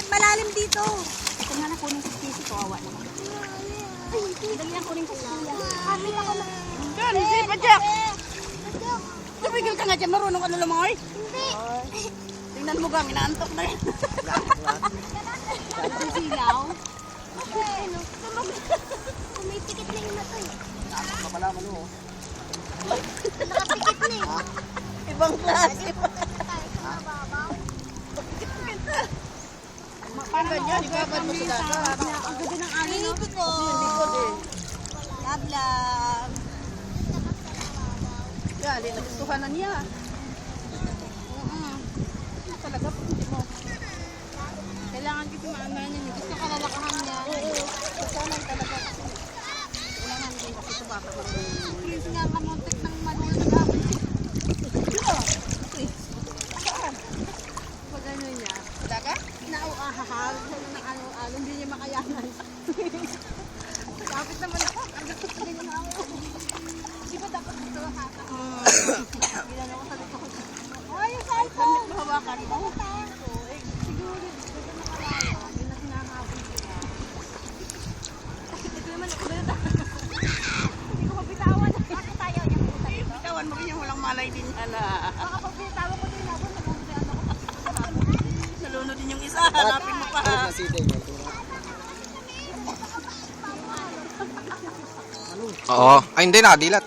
Malalim dito. Ito nga na kunin ko sisi ko. Awa naman. Dali na kunin ko sisi. Kami na ko lang. Yan, hindi pa, Jack. Tumigil ka nga dyan. Marunong ka na lumangoy. Hindi. Tingnan mo gang, inaantok na yan. Sisilaw. Kumipikit na yung mata eh. Mapalaman mo. Nakapikit na eh. Ibang klase. Parang ganyan, ibabad mo sa dagat. Ang ganda ng alon. Hindi ko. Yung likod eh. Love, love. Yan, nagustuhan na niya. Talaga, hindi mo. Kailangan kasi maamanan niya. Gusto kalalakahan niya. Kasanan talaga kasi. Kailangan din kasi ito baka marunong. Prince nga kamuntik ng manulat na gamit. Saan? Pag ano niya. Dagat? Nauahahal. Ng ano-ano. Hindi niya makayanan. Kapit naman ako. Ang gusto ko din ako. Di ba dapat gusto ko hata? Ginano ko sa likod. Ay, yung cellphone! Damit mahawakan mo. Siguro, gusto na kalala. Hindi na sinahabol sila. Ito naman, ito na. Hindi ko mabitawan. Bakit tayo niya pumunta dito? Bitawan mo rin yung walang malay din. Ala. Baka pag binitawan ko din ako, nag-umpay ako. Nalunod din yung isa. Hanapin mo pa. Kahit na sida yun. Oo. Ay, hindi na. Dilat.